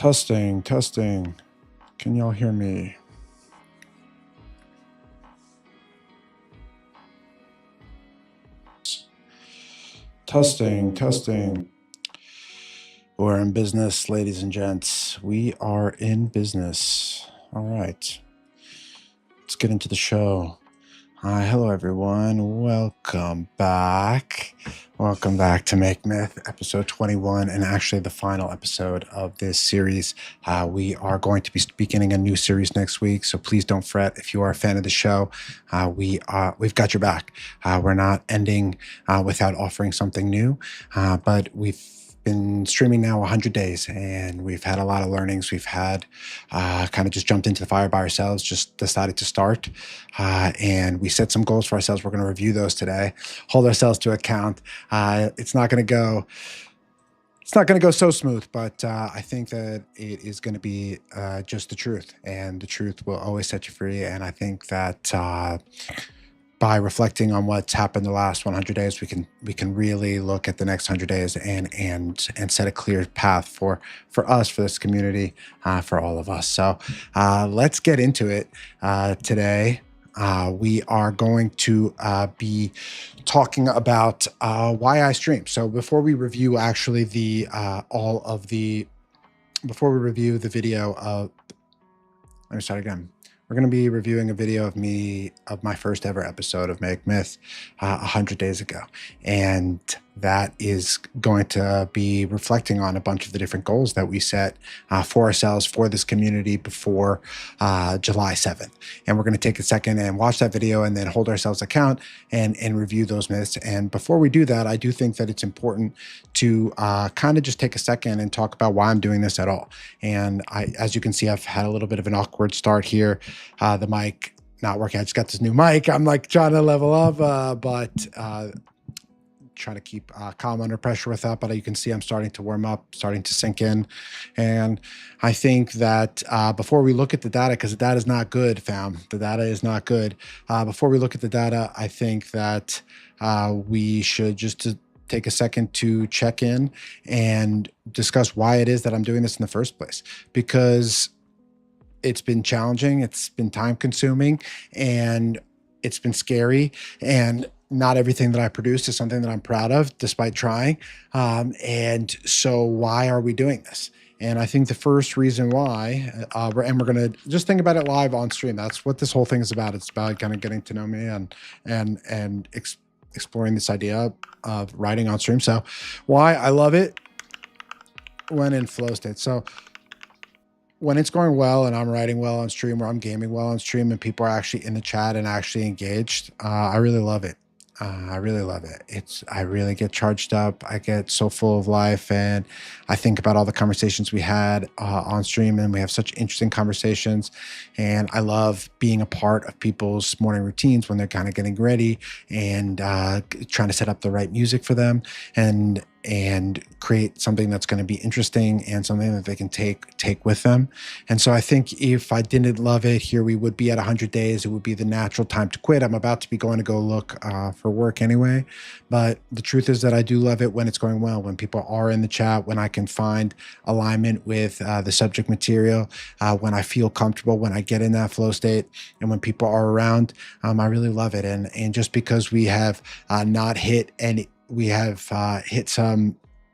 Testing, testing. Can y'all hear me? Testing, testing. We're in business, ladies and gents. We are in business. All right. Let's get into the show. Hi, hello everyone. Welcome back. Welcome back to Make Myth, episode 21, and actually the final episode of this series. We are going to be beginning a new series next week, so please don't fret if you are a fan of the show. We've got your back. We're not ending without offering something new, but we've been streaming now 100 days, and we've had a lot of learnings. We've had kind of just jumped into the fire by ourselves, just decided to start, and we set some goals for ourselves. We're going to review those today, hold ourselves to account. It's not going to go so smooth, but I think that it is going to be just the truth, and the truth will always set you free. And I think that by reflecting on what's happened the last 100 days, we can really look at the next 100 days and set a clear path for us, for this community, for all of us. So let's get into it today. We are going to be talking about why I stream. So before we review actually before we review the video of, let me start again. We're going to be reviewing a video of my first ever episode of Make Myth 100 days ago. And that is going to be reflecting on a bunch of the different goals that we set for ourselves, for this community before July 7th. And we're going to take a second and watch that video and then hold ourselves account and review those myths. And before we do that, I do think that it's important to kind of just take a second and talk about why I'm doing this at all. And as you can see, I've had a little bit of an awkward start here. The mic not working. I just got this new mic. I'm like trying to level up, but trying to keep calm under pressure with that. But you can see I'm starting to warm up, starting to sink in. And I think that before we look at the data, because the data is not good, fam. The data is not good. Before we look at the data, I think that we should just take a second to check in and discuss why it is that I'm doing this in the first place. Because it's been challenging, it's been time consuming, and it's been scary. And not everything that I produced is something that I'm proud of, despite trying. And so why are we doing this? And I think the first reason why, and we're going to just think about it live on stream. That's what this whole thing is about. It's about kind of getting to know me and exploring this idea of writing on stream. So why I love it when in flow state. So when it's going well and I'm writing well on stream, or I'm gaming well on stream, and people are actually in the chat and actually engaged, I really love it. I really love it. I really get charged up. I get so full of life, and I think about all the conversations we had on stream, and we have such interesting conversations. And I love being a part of people's morning routines when they're kind of getting ready and trying to set up the right music for them and create something that's going to be interesting and something that they can take with them. And so I think if I didn't love it, here we would be at 100 days. It would be the natural time to quit. I'm about to be going to go look for work anyway. But the truth is that I do love it when it's going well, when people are in the chat, when I can find alignment with the subject material, when I feel comfortable, when I get in that flow state, and when people are around. I really love it. And just because we have not hit any, we have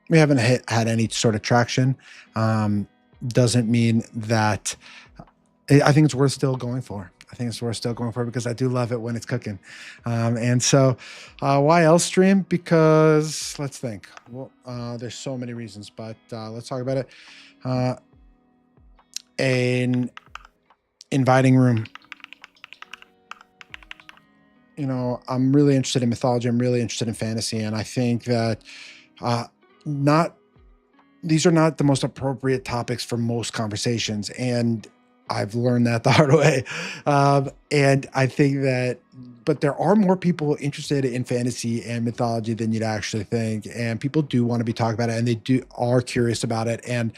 we haven't had any sort of traction, doesn't mean that I think it's worth still going for. I think it's worth still going for, because I do love it when it's cooking. And so why else stream? Because let's think. Well, there's so many reasons, but let's talk about it. An inviting room. You know, I'm really interested in mythology. I'm really interested in fantasy. And I think that these are not the most appropriate topics for most conversations. And I've learned that the hard way. And I think that but there are more people interested in fantasy and mythology than you'd actually think, and people do want to be talking about it, and they do are curious about it, and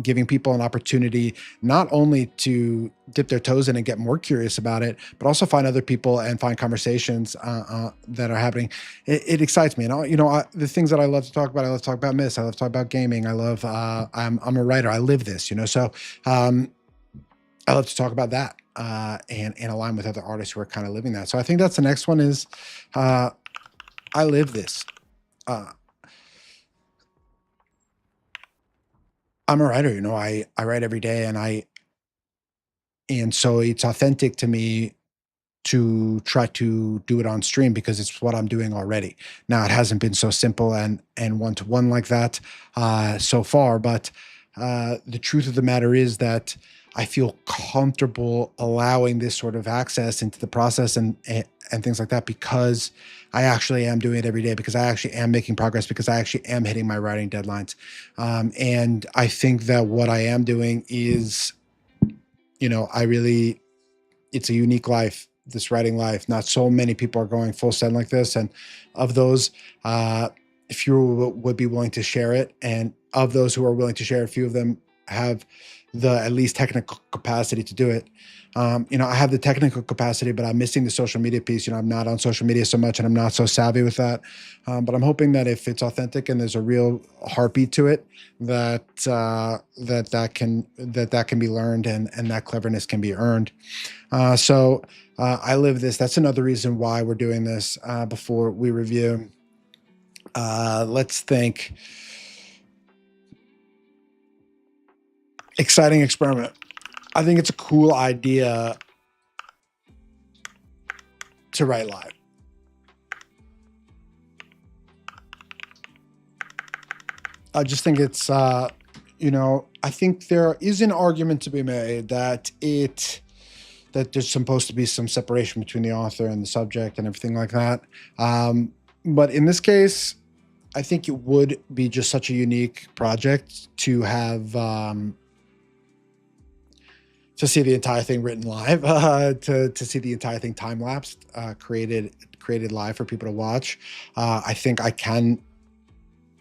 giving people an opportunity not only to dip their toes in and get more curious about it, but also find other people and find conversations that are happening. It excites me, and the things that I love to talk about. I love to talk about myths. I love to talk about gaming. I love. I'm a writer. I live this, so. I love to talk about that and align with other artists who are kind of living that. So I think that's the next one is uh, I live this. Uh, I'm a writer, I write every day, and so it's authentic to me to try to do it on stream because it's what I'm doing already. Now it hasn't been so simple and one to one like that so far, but the truth of the matter is that I feel comfortable allowing this sort of access into the process and things like that because I actually am doing it every day because I actually am making progress because I actually am hitting my writing deadlines, and I think that what I am doing is, I really it's a unique life, this writing life. Not so many people are going full send like this, and of those, if you would be willing to share it, and of those who are willing to share, a few of them have the at least technical capacity to do it. I have the technical capacity, but I'm missing the social media piece. I'm not on social media so much, and I'm not so savvy with that. But I'm hoping that if it's authentic and there's a real heartbeat to it, that can be learned and that cleverness can be earned. So I live this. That's another reason why we're doing this. Before we review, let's think. Exciting experiment. I think it's a cool idea to write live. I just think it's, I think there is an argument to be made that there's supposed to be some separation between the author and the subject and everything like that. But in this case, I think it would be just such a unique project to have, to see the entire thing written live, to see the entire thing time lapsed, created live for people to watch. I think I can.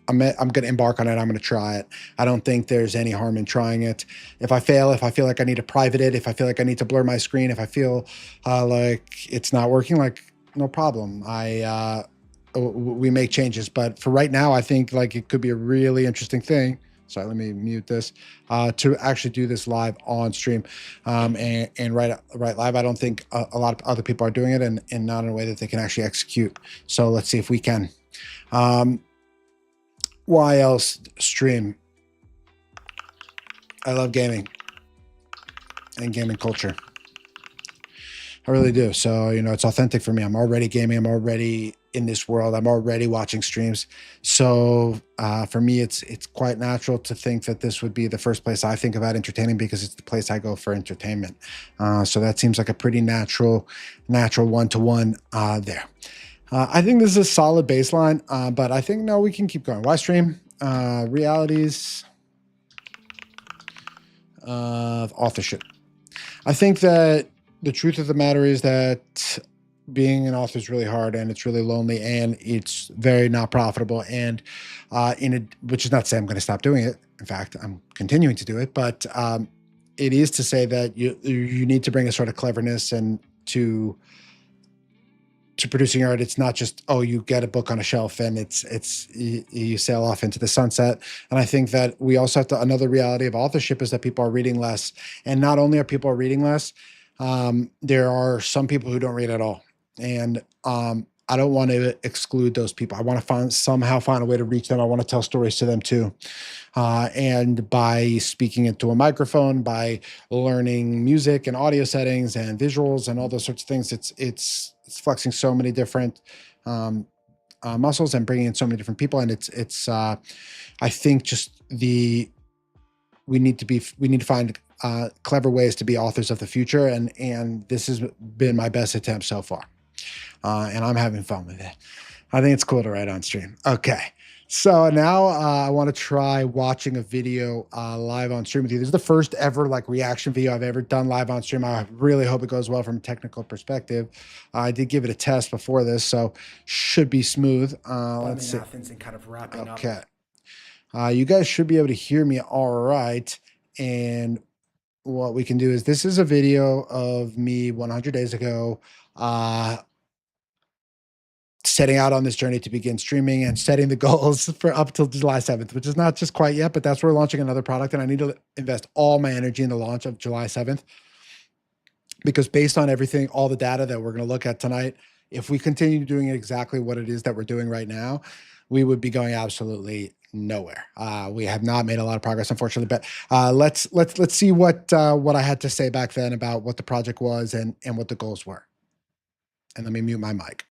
I'm going to embark on it. I'm going to try it. I don't think there's any harm in trying it. If I fail, if I feel like I need to private it, if I feel like I need to blur my screen, if I feel like it's not working, like no problem. We make changes. But for right now, I think like it could be a really interesting thing. Sorry, let me mute this. To actually do this live on stream, and write live. I don't think a lot of other people are doing it, and not in a way that they can actually execute. So let's see if we can. Why else stream? I love gaming and gaming culture. I really do. So, it's authentic for me. I'm already gaming. I'm already in this world. I'm already watching streams. So for me, it's quite natural to think that this would be the first place I think about entertaining because it's the place I go for entertainment. So that seems like a pretty natural one-to-one there. I think this is a solid baseline, but I think, no, we can keep going. Why stream? Realities of authorship. I think that the truth of the matter is that being an author is really hard and it's really lonely and it's very not profitable. And which is not to say I'm going to stop doing it. In fact, I'm continuing to do it, but it is to say that you need to bring a sort of cleverness and to producing art. It's not just, oh, you get a book on a shelf and you sail off into the sunset. And I think that we also have to, another reality of authorship is that people are reading less. And not only are people reading less, there are some people who don't read at all. And I don't want to exclude those people. I want to somehow find a way to reach them. I want to tell stories to them too. And by speaking into a microphone, by learning music and audio settings and visuals and all those sorts of things, it's flexing so many different muscles and bringing in so many different people. And I think just we need to find clever ways to be authors of the future. And this has been my best attempt so far. And I'm having fun with it. I think it's cool to write on stream. Okay. So now I want to try watching a video live on stream with you. This is the first ever like reaction video I've ever done live on stream. I really hope it goes well from a technical perspective. I did give it a test before this, so should be smooth. Let's In see. Athens and kind of wrapping up. Okay. You guys should be able to hear me all right. And what we can do is this is a video of me 100 days ago. Setting out on this journey to begin streaming and setting the goals for up till July 7th, which is not just quite yet, but that's where we're launching another product. And I need to invest all my energy in the launch of July 7th because based on everything, all the data that we're going to look at tonight, if we continue doing exactly what it is that we're doing right now, we would be going absolutely nowhere. We have not made a lot of progress, unfortunately, but let's see what I had to say back then about what the project was and what the goals were. And let me mute my mic.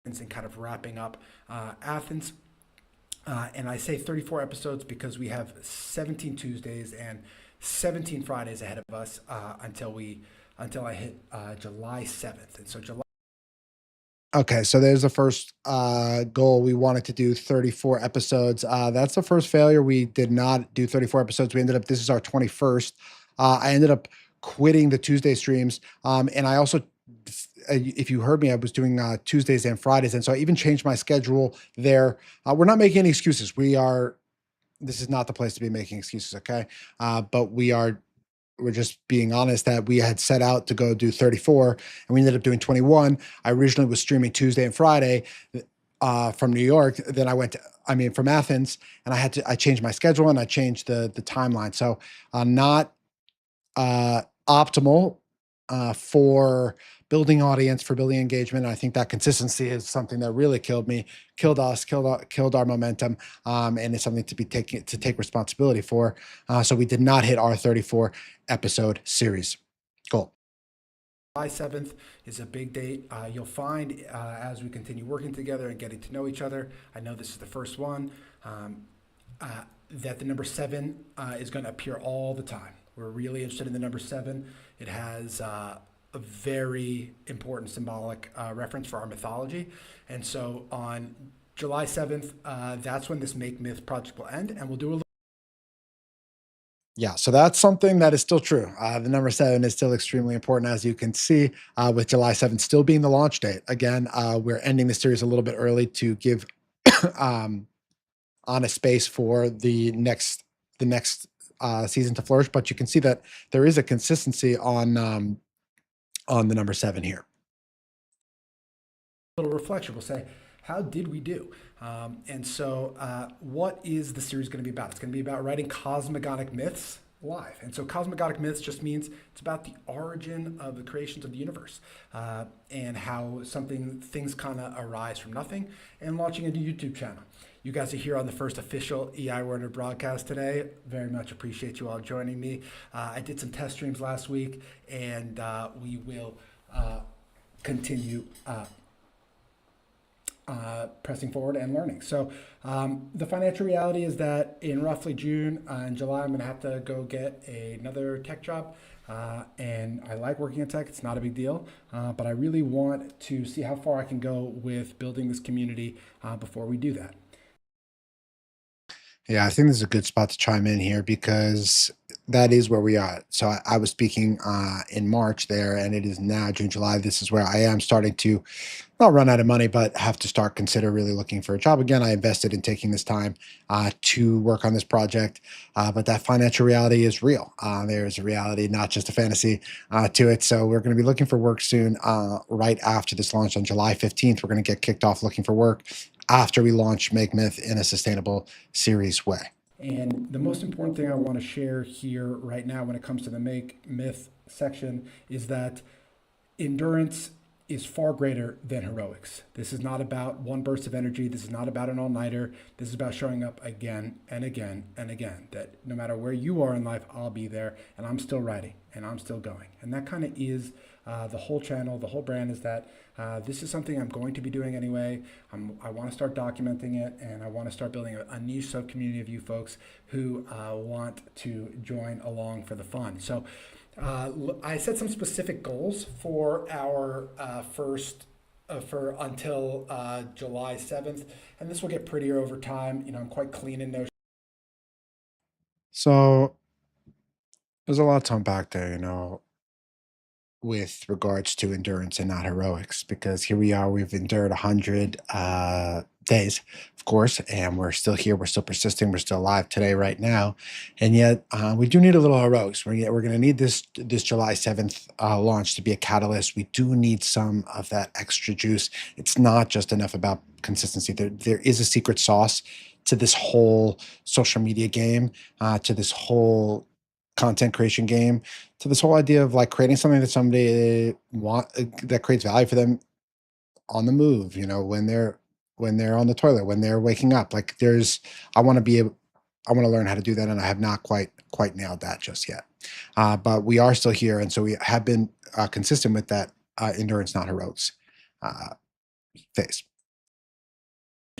And kind of wrapping up Athens. And I say 34 episodes because we have 17 Tuesdays and 17 Fridays ahead of us until I hit July 7th. And so July. Okay, so there's the first goal. We wanted to do 34 episodes. That's the first failure. We did not do 34 episodes. We ended up, this is our 21st. I ended up quitting the Tuesday streams. And I also, if you heard me, I was doing Tuesdays and Fridays. And so I even changed my schedule there. We're not making any excuses. This is not the place to be making excuses, okay? But we're just being honest that we had set out to go do 34 and we ended up doing 21. I originally was streaming Tuesday and Friday from New York. Then from Athens, and I changed my schedule and I changed the timeline. So not optimal for building audience, for building engagement. And I think that consistency is something that really killed our momentum, and it's something to take responsibility for. So we did not hit our 34 episode series goal. July 7th is a big date. You'll find as we continue working together and getting to know each other, I know this is the first one, that the number 7 is going to appear all the time. We're really interested in the number 7. It has a very important symbolic reference for our mythology. And so on July 7th, that's when this Make Myth project will end, and we'll do a little. Yeah, so that's something that is still true. The number 7 is still extremely important, as you can see, with July 7th still being the launch date. Again, we're ending the series a little bit early to give honest space for the next season to flourish. But you can see that there is a consistency on the number 7 here. Little reflection. We'll say, how did we do? And so what is the series going to be about? It's going to be about writing cosmogonic myths live. And so cosmogonic myths just means it's about the origin of the creations of the universe and how things kind of arise from nothing, and launching a new YouTube channel. You guys are here on the first official EI Werner broadcast today. Very much appreciate you all joining me. I did some test streams last week, and we will continue pressing forward and learning. So the financial reality is that in roughly June and July, I'm going to have to go get another tech job. And I like working in tech. It's not a big deal. But I really want to see how far I can go with building this community before we do that. Yeah, I think this is a good spot to chime in here because that is where we are. So I was speaking in March there, and it is now June, July. This is where I am starting to not run out of money, but have to consider really looking for a job again. I invested in taking this time to work on this project, but that financial reality is real. There is a reality, not just a fantasy to it. So we're going to be looking for work soon. Right after this launch on July 15th, we're going to get kicked off looking for work after we launch Make Myth in a sustainable series way. And the most important thing I want to share here right now when it comes to the Make Myth section is that endurance is far greater than heroics. This is not about one burst of energy. This is not about an all-nighter. This is about showing up again and again and again, that no matter where you are in life, I'll be there, and I'm still writing, and I'm still going. And that kind of is the whole channel, the whole brand, is that this is something I'm going to be doing anyway. I want to start documenting it, and I want to start building a niche sub-community of you folks who want to join along for the fun. So I set some specific goals for our first for until July 7th, and this will get prettier over time. I'm quite clean in Notion. So there's a lot to unpack there, with regards to endurance and not heroics, because here we are, we've endured 100 days, of course, and we're still here, we're still persisting, we're still alive today, right now, and yet we do need a little heroics. We're going to need this July 7th launch to be a catalyst. We do need some of that extra juice. It's not just enough about consistency. There is a secret sauce to this whole social media game, to this whole content creation game, to this whole idea of like creating something that somebody that creates value for them on the move, when they're on the toilet, when they're waking up. Like there's I want to be able I want to learn how to do that, and I have not quite nailed that just yet. But we are still here, and so we have been consistent with that endurance, not heroics uh, phase.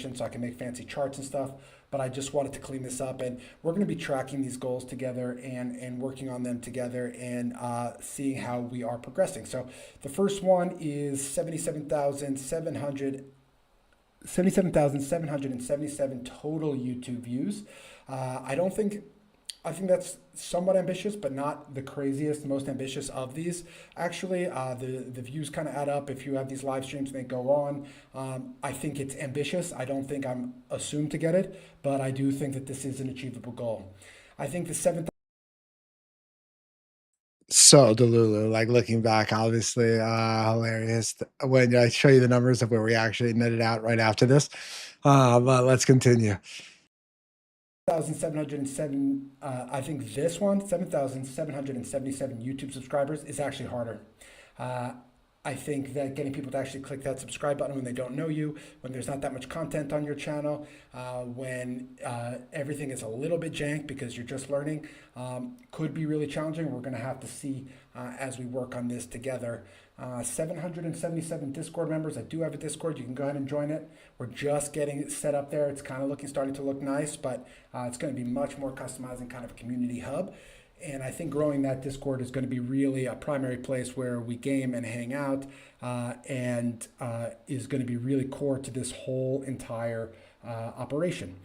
So I can make fancy charts and stuff. But I just wanted to clean this up, and we're going to be tracking these goals together and working on them together and seeing how we are progressing. So the first one is 77,777 total YouTube views. I don't think I think that's somewhat ambitious, but not the craziest, most ambitious of these. Actually, the views kind of add up if you have these live streams and they go on. I think it's ambitious. I don't think I'm assumed to get it, but I do think that this is an achievable goal. I think the seventh. So Delulu, like looking back, obviously hilarious when I show you the numbers of where we actually netted out right after this. But let's continue. 7,707, I think this one, 7,777 YouTube subscribers, is actually harder. Uh, I think that getting people to actually click that subscribe button when they don't know you, when there's not that much content on your channel, when everything is a little bit jank because you're just learning, could be really challenging. We're going to have to see as we work on this together. 777 Discord members. I do have a Discord. You can go ahead and join it. We're just getting it set up there. It's kind of starting to look nice, but it's going to be much more customized and kind of a community hub. And I think growing that Discord is going to be really a primary place where we game and hang out, and is going to be really core to this whole entire operation.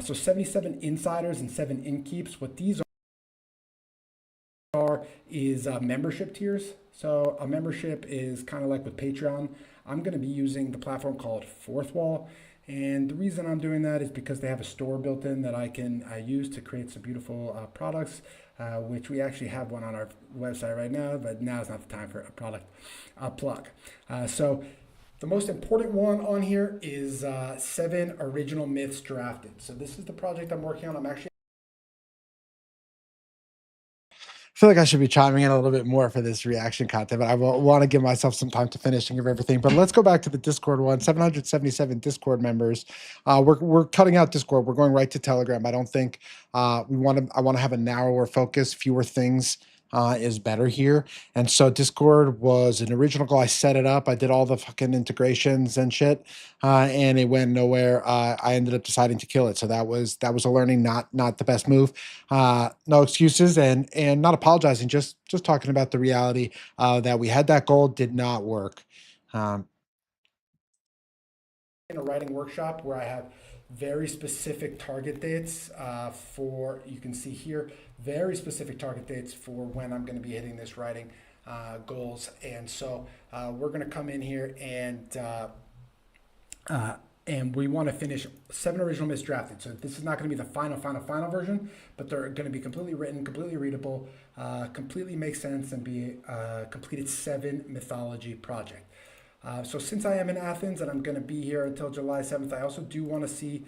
So 77 insiders and 7 inkeeps. What these are is membership tiers. So a membership is kind of like with Patreon. I'm going to be using the platform called Fourth Wall. And the reason I'm doing that is because they have a store built in that I can use to create some beautiful products, which we actually have one on our website right now, but now is not the time for a product plug. So the most important one on here is 7 original myths drafted. So this is the project I'm working on. I'm actually I feel like I should be chiming in a little bit more for this reaction content, but I want to give myself some time to finishing of everything. But let's go back to the Discord one. 777 Discord members. We're cutting out Discord. We're going right to Telegram. I don't think we want to. I want to have a narrower focus, fewer things. Is better here. And so Discord was an original goal. I set it up. I did all the fucking integrations and shit, and it went nowhere. I ended up deciding to kill it. So that was a learning, not the best move. No excuses, and not apologizing. Just talking about the reality that we had that goal, did not work. Um, in a writing workshop where I have very specific target dates for, you can see here, very specific target dates for when I'm going to be hitting this writing goals. And so we're going to come in here and we want to finish 7 original myths drafted. So this is not going to be the final version, but they're going to be completely written, completely readable, completely make sense, and be a completed 7 mythology project. So since I am in Athens and I'm going to be here until July 7th, I also do want to see.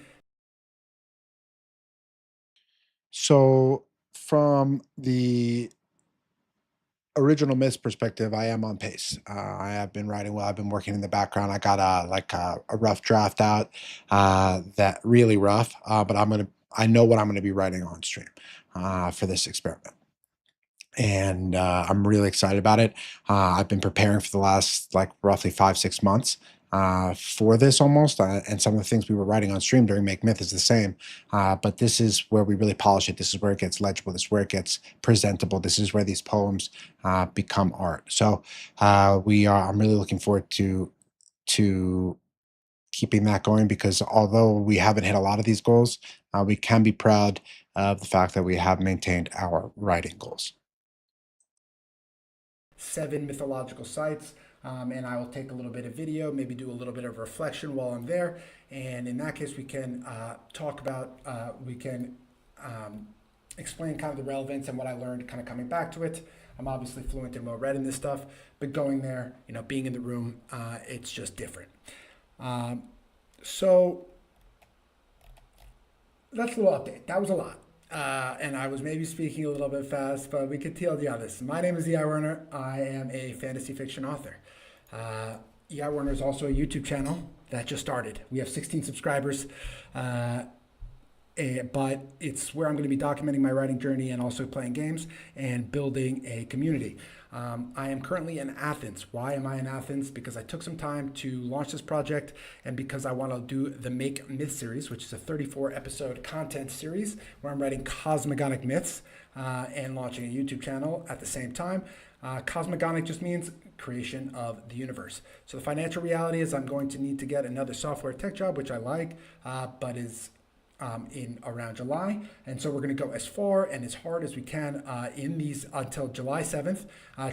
so from the original Miss perspective, I am on pace. I have been writing well. I've been working in the background. I got a rough draft out, that really rough. But I know what I'm gonna be writing on stream for this experiment, and I'm really excited about it. I've been preparing for the last like roughly 5 6 months for this almost, and some of the things we were writing on stream during Make Myth is the same. But this is where we really polish it. This is where it gets legible. This is where it gets presentable. This is where these poems become art. So we are. I'm really looking forward to keeping that going, because although we haven't hit a lot of these goals, we can be proud of the fact that we have maintained our writing goals. 7 mythological sites. And I will take a little bit of video, maybe do a little bit of reflection while I'm there. And in that case, we can talk about, we can explain kind of the relevance and what I learned kind of coming back to it. I'm obviously fluent and well read in this stuff, but going there, being in the room, it's just different. So that's a little update. That was a lot. And I was maybe speaking a little bit fast, but we could TLDR this. My name is Ei Werner. I am a fantasy fiction author. Ei Werner is also a YouTube channel that just started. We have 16 subscribers, but it's where I'm going to be documenting my writing journey and also playing games and building a community. I am currently in Athens. Why am I in Athens? Because I took some time to launch this project, and because I want to do the Make Myth series, which is a 34-episode content series where I'm writing cosmogonic myths and launching a YouTube channel at the same time. Cosmogonic just means creation of the universe. So the financial reality is I'm going to need to get another software tech job, which I like, but is in around July. And so we're going to go as far and as hard as we can in these until July 7th,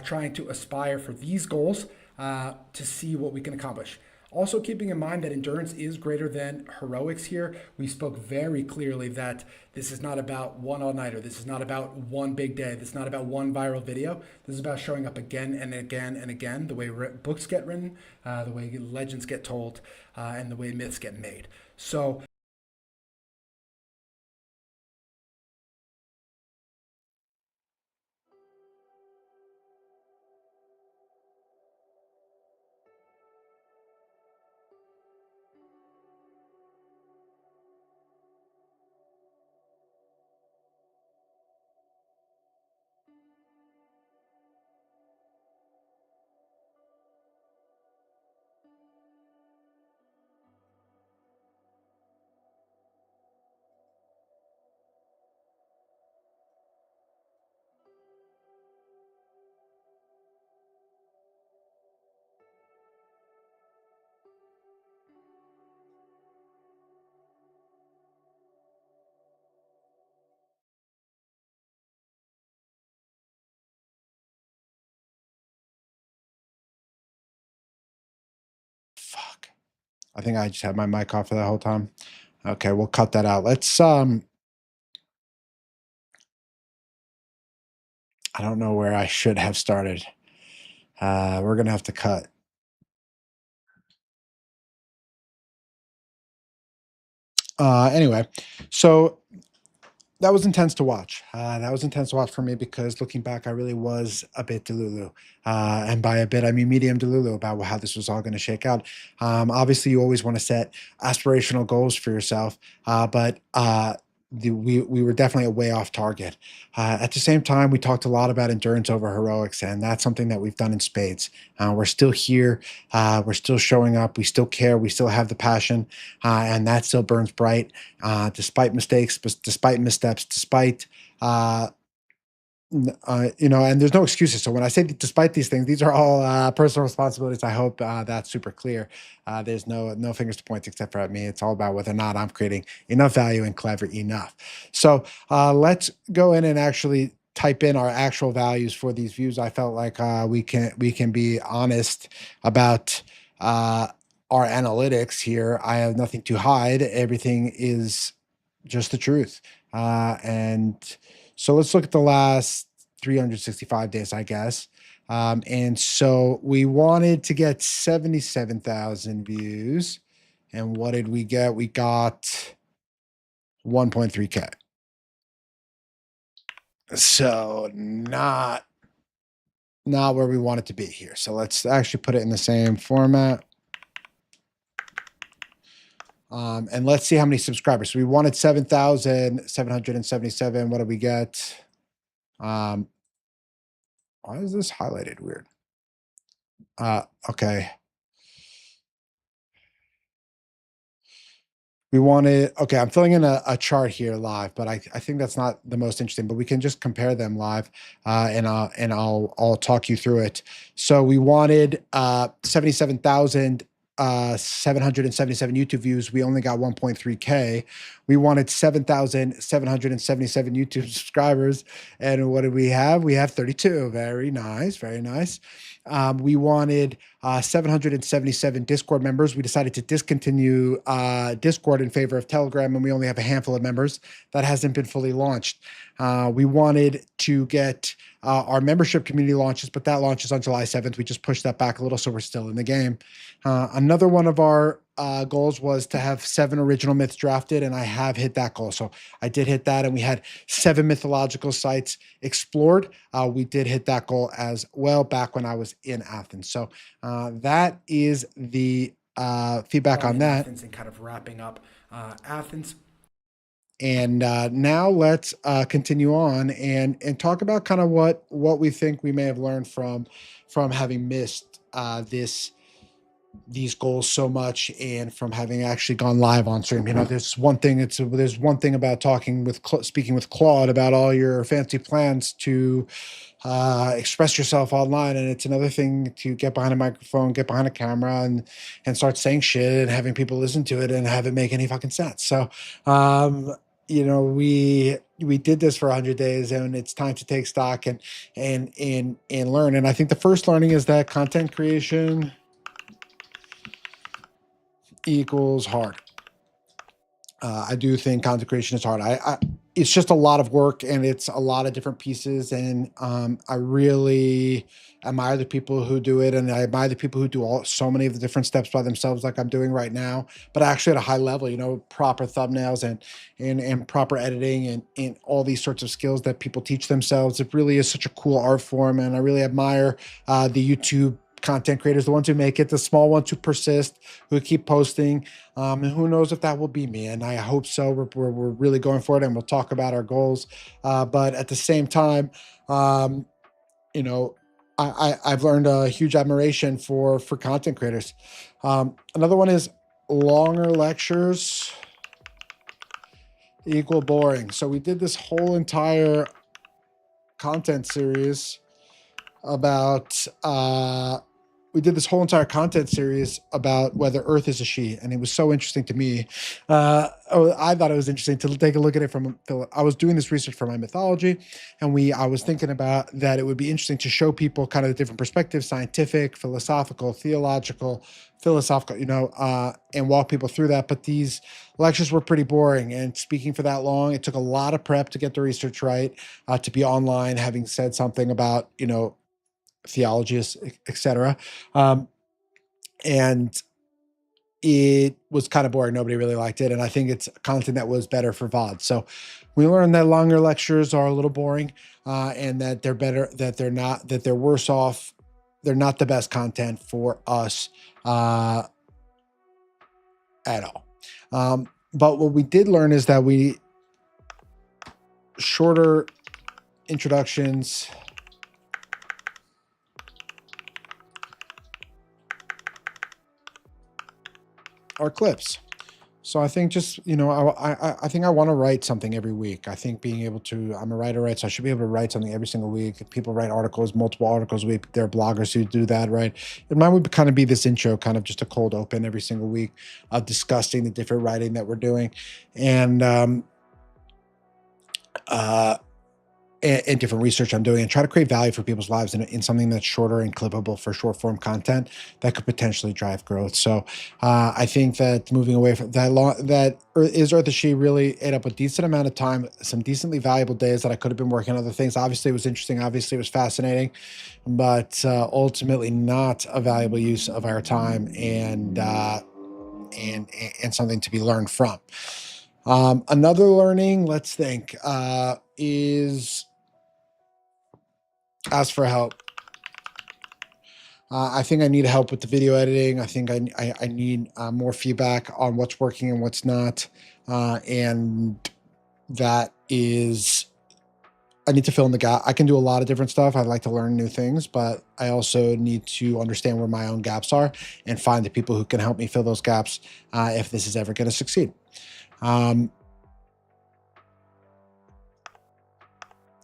trying to aspire for these goals to see what we can accomplish. Also keeping in mind that endurance is greater than heroics here. We spoke very clearly that this is not about one all-nighter. This is not about one big day. This is not about one viral video. This is about showing up again and again and again, the way books get written, the way legends get told, and the way myths get made. So Fuck. I think I just had my mic off for that whole time. Okay, we'll cut that out. Let's I don't know where I should have started. We're gonna have to cut. Anyway, so that was intense to watch. That was intense to watch for me because looking back, I really was a bit delulu. And by a bit, I mean medium delulu about how this was all going to shake out. Obviously, you always want to set aspirational goals for yourself, but we were definitely a way off target. At the same time, we talked a lot about endurance over heroics, and that's something that we've done in spades. We're still here. We're still showing up. We still care. We still have the passion, and that still burns bright, despite mistakes, despite missteps, despite and there's no excuses. So when I say despite these things, these are all personal responsibilities. I hope that's super clear. There's no fingers to point except for at me. It's all about whether or not I'm creating enough value and clever enough. So let's go in and actually type in our actual values for these views. I felt like we can be honest about our analytics here. I have nothing to hide. Everything is just the truth. And so let's look at the last 365 days, I guess. And so we wanted to get 77,000 views. And what did we get? We got 1.3K. So not where we want it to be here. So let's actually put it in the same format. And let's see how many subscribers. So we wanted 7,777. What did we get? Why is this highlighted weird? Okay. We wanted, okay, I'm filling in a chart here live, but I think that's not the most interesting, but we can just compare them live, and I'll talk you through it. So we wanted 77,000 777 YouTube views. We only got 1.3K. We wanted 7,777 YouTube subscribers. And what did we have? We have 32. Very nice. Very nice. We wanted 777 Discord members. We decided to discontinue Discord in favor of Telegram, and we only have a handful of members. That hasn't been fully launched. We wanted to get our membership community launches, but that launches on July 7th. We just pushed that back a little, so we're still in the game. Another one of our goals was to have 7 original myths drafted, and I have hit that goal. So I did hit that, and we had 7 mythological sites explored. We did hit that goal as well back when I was in Athens. So that is the feedback on that. Athens, and kind of wrapping up Athens. And now let's continue on and talk about kind of what we think we may have learned from having missed these goals so much, and from having actually gone live on stream. You know, there's one thing about speaking with Claude about all your fancy plans to express yourself online, and it's another thing to get behind a microphone, get behind a camera, and start saying shit and having people listen to it and have it make any fucking sense. So you know, we did this for 100 days, and it's time to take stock and learn. And I think the first learning is that content creation equals hard. I do think content creation is hard. It's just a lot of work, and it's a lot of different pieces. And I really admire the people who do it, and I admire the people who do so many of the different steps by themselves, like I'm doing right now. But actually at a high level, you know, proper thumbnails and proper editing and all these sorts of skills that people teach themselves. It really is such a cool art form, and I really admire the YouTube content creators, the ones who make it, the small ones who persist, who keep posting, and who knows if that will be me. And I hope so. We're really going for it, and we'll talk about our goals. But at the same time, you know, I've learned a huge admiration for content creators. Another one is longer lectures equal boring. So we did this whole entire content series about whether Earth is a she, and it was so interesting to me. I thought it was interesting to take a look at it from. I was doing this research for my mythology, and I was thinking about that it would be interesting to show people kind of the different perspectives: scientific, philosophical, theological, you know, and walk people through that. But these lectures were pretty boring, and speaking for that long, it took a lot of prep to get the research right, to be online, having said something about, you know, theology, etc. And it was kind of boring. Nobody really liked it. And I think it's content that was better for VOD. So we learned that longer lectures are a little boring, and that they're better, that they're worse off. They're not the best content for us at all. But what we did learn is that shorter introductions are clips. So I think just, you know, I think I want to write something every week. I think being able to, I'm a writer, right? So I should be able to write something every single week. People write articles, multiple articles a week. There are bloggers who do that, right? And mine would kind of be this intro, kind of just a cold open every single week of discussing the different writing that we're doing. And different research I'm doing, and try to create value for people's lives in something that's shorter and clippable for short form content that could potentially drive growth. So I think that moving away from that is Earth is She really ate up a decent amount of time, some decently valuable days that I could have been working on other things. Obviously it was interesting. Obviously it was fascinating, but ultimately not a valuable use of our time and something to be learned from. Another learning, let's think, is ask for help. I think I need help with the video editing. I think I need more feedback on what's working and what's not. And that is, I need to fill in the gap. I can do a lot of different stuff. I'd like to learn new things, but I also need to understand where my own gaps are and find the people who can help me fill those gaps if this is ever going to succeed.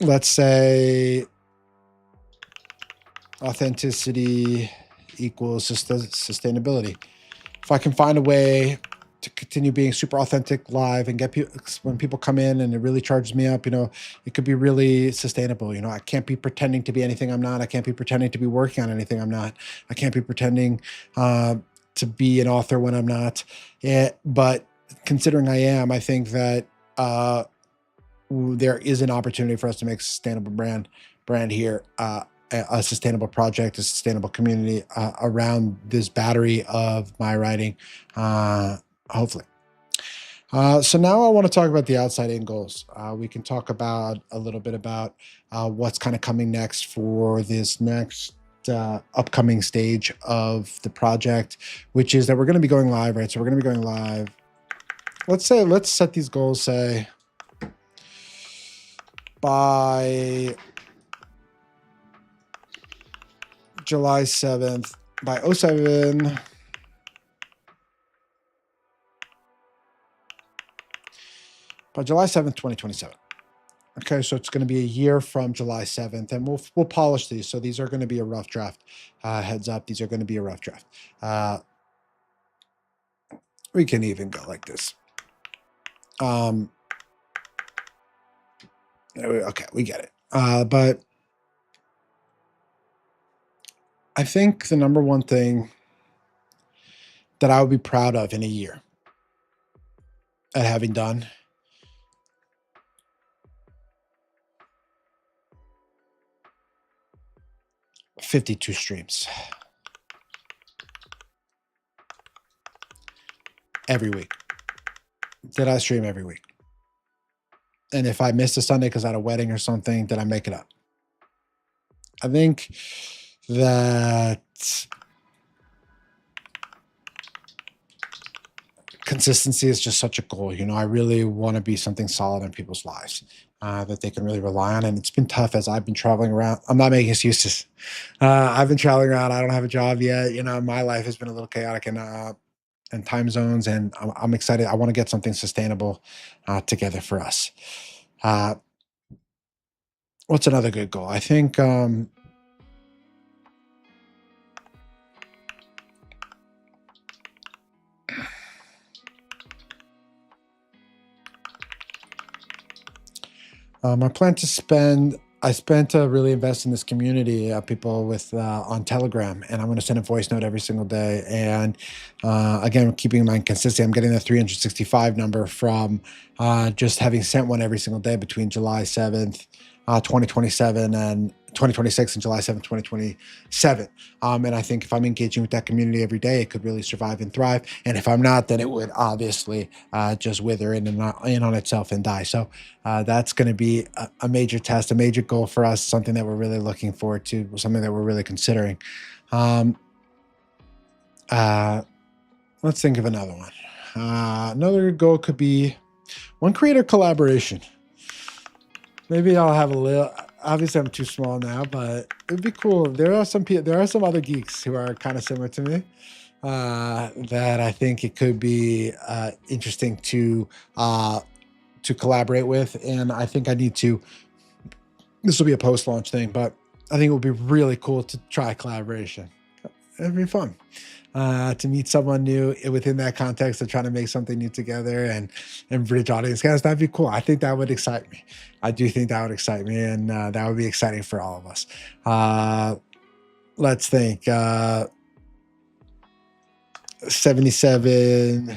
Let's say authenticity equals sustainability. if I can find a way to continue being super authentic live and get people when people come in and it really charges me up, it could be really sustainable. I can't be pretending to be anything I'm not. I can't be pretending to be working on anything I'm not. I can't be pretending to be an author when I'm not. But considering I am, I think that there is an opportunity for us to make a sustainable brand here, a sustainable project, a sustainable community around this battery of my writing, hopefully. So now I want to talk about the outside in goals. We can talk about a little bit about what's kind of coming next for this next upcoming stage of the project, which is that we're going to be going live, right? So we're going to be going live. Let's set these goals, say, by July 7th, by 07, by July 7th, 2027. Okay, so it's going to be a year from July 7th, and we'll polish these. So these are going to be a rough draft. Heads up, these are going to be a rough draft. We can even go like this. Okay, we get it. But I think the number one thing that I would be proud of in a year at having done $52 streams every week. Did I stream every week? And if I missed a Sunday because I had a wedding or something, did I make it up? I think that consistency is just such a goal. I really want to be something solid in people's lives that they can really rely on. And it's been tough as I've been traveling around. I'm not making excuses. I've been traveling around. I don't have a job yet. My life has been a little chaotic and time zones, and I'm excited. I want to get something sustainable together for us. What's another good goal? I think I plan to really invest in this community, people with on Telegram, and I'm going to send a voice note every single day. And again, keeping in mind consistency, I'm getting the 365 number from just having sent one every single day between July 7th, 2027 and 2026 and July 7th, 2027. And I think if I'm engaging with that community every day, it could really survive and thrive. And if I'm not, then it would obviously just wither in on itself and die. So that's going to be a major test, a major goal for us, something that we're really looking forward to, something that we're really considering. Let's think of another one. Another goal could be one creator collaboration. Maybe I'll have a little. Obviously, I'm too small now, but it'd be cool. There are some other geeks who are kind of similar to me that I think it could be interesting to collaborate with. And I think I need to. This will be a post-launch thing, but I think it would be really cool to try collaboration. It'd be fun to meet someone new within that context of trying to make something new together and bridge audience. Guys, that'd be cool. I think that would excite me. I do think that would excite me, and that would be exciting for all of us. Let's think. 77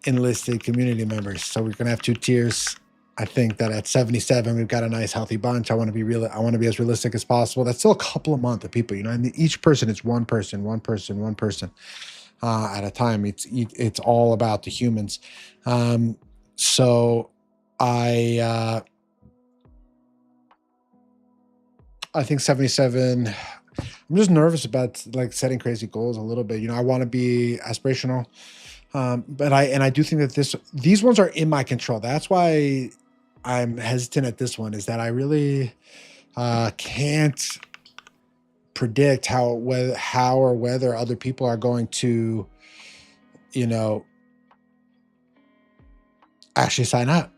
enlisted community members. So we're gonna have 2 tiers. I think that at 77, we've got a nice healthy bunch. I want to be as realistic as possible. That's still a couple of months of people, and each person is one person at a time. It's all about the humans. So I think 77. I'm just nervous about like setting crazy goals a little bit. I want to be aspirational, but I do think that these ones are in my control. That's why I'm hesitant at this one, is that I really can't predict how or whether other people are going to, actually sign up,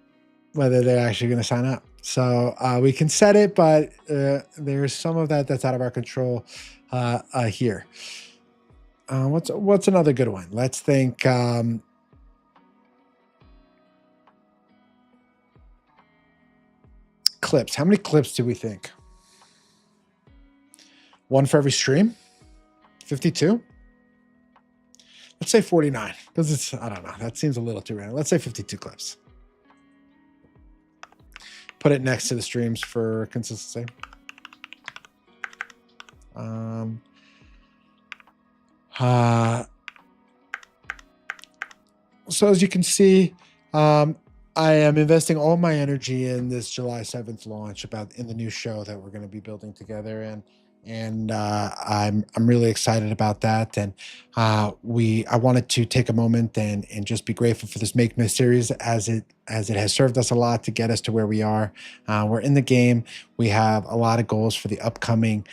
whether they're actually going to sign up. So we can set it, but there's some of that's out of our control here. What's another good one? Let's think. Clips. How many clips do we think? One for every stream? 52? Let's say 49 because I don't know. That seems a little too random. Let's say 52 clips. Put it next to the streams for consistency. So as you can see, I am investing all my energy in this July 7th launch in the new show that we're going to be building together, and I'm really excited about that. And I wanted to take a moment and just be grateful for this Make Myth series as it has served us a lot to get us to where we are. We're in the game. We have a lot of goals for the upcoming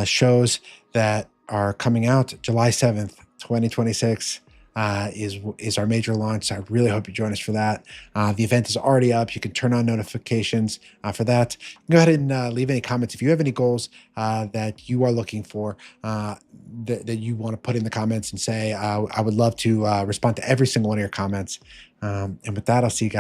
shows that are coming out. July 7th, 2026. Is our major launch. So I really hope you join us for that. The event is already up. You can turn on notifications for that. Go ahead and leave any comments if you have any goals that you are looking for that you want to put in the comments and say. I would love to respond to every single one of your comments. And with that, I'll see you guys.